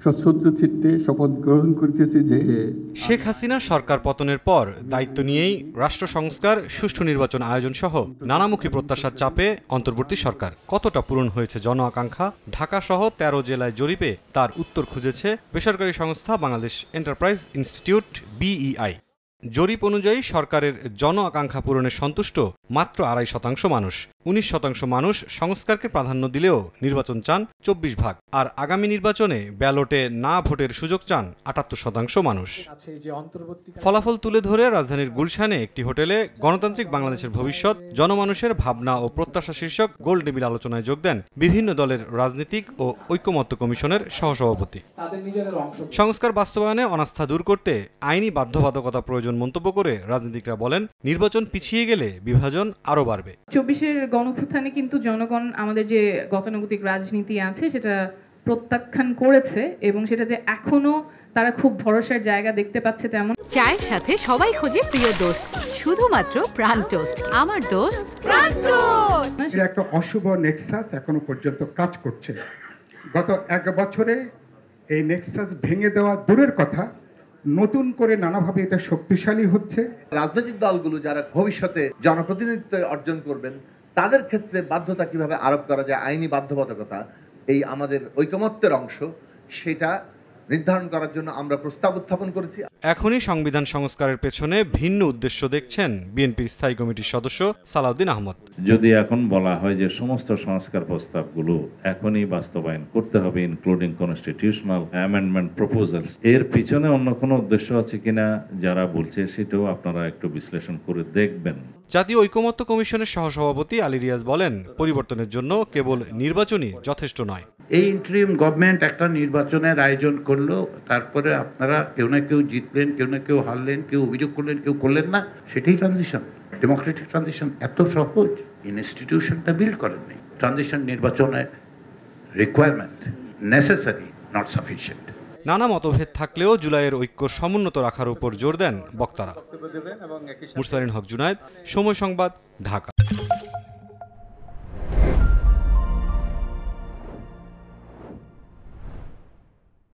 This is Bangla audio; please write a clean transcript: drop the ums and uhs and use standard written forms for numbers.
সশ্রদ্ধ চিত্তে শপথ গ্রহণ করিতেছি যে শেখ হাসিনা সরকার পতনের পর দায়িত্ব নিয়েই রাষ্ট্র সংস্কার, সুষ্ঠু নির্বাচন আয়োজন সহ নানামুখী প্রত্যাশার চাপে অন্তর্বর্তী সরকার। কতটা পূরণ হয়েছে জন আকাঙ্ক্ষা? ঢাকা সহ ১৩ জেলায় জরিপে তার উত্তর খুঁজেছে বেসরকারি সংস্থা বাংলাদেশ এন্টারপ্রাইজ ইনস্টিটিউট BEI। জরিপ অনুযায়ী সরকারের জন আকাঙ্ক্ষা পূরণে সন্তুষ্ট মাত্র ২.৫% মানুষ। ১৯% মানুষ সংস্কারকে প্রাধান্য দিলেও নির্বাচন চান ২৪%, আর আগামী নির্বাচনে ব্যালটে না ভোটের সুযোগ চান ৭৮% মানুষ। ফলাফল তুলে ধরে রাজধানীর গুলশানে একটি হোটেলে গণতান্ত্রিক বাংলাদেশের ভবিষ্যৎ, জনমানুষের ভাবনা ও প্রত্যাশা শীর্ষক গোল টেবিল আলোচনায় যোগ দেন বিভিন্ন দলের রাজনীতিক ও ঐকমত্য কমিশনের সহসভাপতি। সংস্কার বাস্তবায়নে অনাস্থা দূর করতে আইনি বাধ্যবাধকতা প্রয়োজন মন্তব্য করে রাজনীতিকরা বলেন, নির্বাচন পিছিয়ে গেলে বিভাজন আরও বাড়বে। ২৪-এর গণঅভ্যুত্থানে কিন্তু জনগণ আমাদের যে গতানুগতিক রাজনীতি আছে সেটা প্রত্যাখ্যান করেছে, এবং সেটা যে এখনো তারা খুব ভরসার জায়গা দেখতে পাচ্ছে তেমন। চায়ের সাথে সবাই খোঁজে প্রিয় দোস্ত, শুধুমাত্র প্রাণ টোস্ট। আমার দোস্ত প্রাণ টোস্ট। এটা একটা অশুভ নেক্সাস এখনো পর্যন্ত কাজ করছে। গত ১ বছরে এই নেক্সাস ভেঙে দেওয়া দূরের কথা, নতুন করে নানাভাবে এটা শক্তিশালী হচ্ছে। রাজনৈতিক দলগুলো যারা ভবিষ্যতে জনপ্রতিনিধিত্ব অর্জন করবেন তাদের ক্ষেত্রে বাধ্যতা কিভাবে আরোপ করা যায়, আইনি বাধ্যবাধকতা, এই আমাদের ঐকমত্যের অংশ, সেটা নির্ধারণ করার জন্য আমরা প্রস্তাব উত্থাপন করেছি। এখনই সংবিধান সংস্কারের পেছনে ভিন্ন উদ্দেশ্য দেখছেন বিএনপি স্থায়ী কমিটির সদস্য সালাউদ্দিন আহমদ। যদি এখন বলা হয় যে সমস্ত সংস্কার প্রস্তাবগুলো এখনই বাস্তবায়ন করতে হবে, ইনক্লুডিং কনস্টিটিউশনাল অ্যামেন্ডমেন্ট প্রপোজালস, এর পিছনে অন্য কোনো উদ্দেশ্য আছে কিনা যারা বলছে সেটাও আপনারা একটু বিশ্লেষণ করে দেখবেন। জাতীয় ঐকমত্য কমিশনের সহসভাপতি আলী রিয়াজ বলেন, পরিবর্তনের জন্য কেবল নির্বাচনই যথেষ্ট নয়। এই ইন্টারিম গভর্নমেন্ট একটা নির্বাচনের আয়োজন করলো, তারপরে আপনারা কেউ না কেউ জিতলেন, কেউ না কেউ হারলেন, কেউ অভিযোগ করলেন, কেউ করলেন না, সেটাই ট্রানজিশন। ডেমোক্রেটিক ট্রানজিশন এত সহজ, ইনস্টিটিউশনটা বিল্ড করেননি। ট্রানজিশন নির্বাচনের রিকোয়ারমেন্ট, নেসেসারি, নট সাফিসিয়েন্ট। নানা মতভেদ থাকলেও জুলাইয়ের ঐক্য সমুন্নত রাখার উপর জোর দেন বক্তারা। মুরসালিন হক জুনায়েদ, সময় সংবাদ, ঢাকা।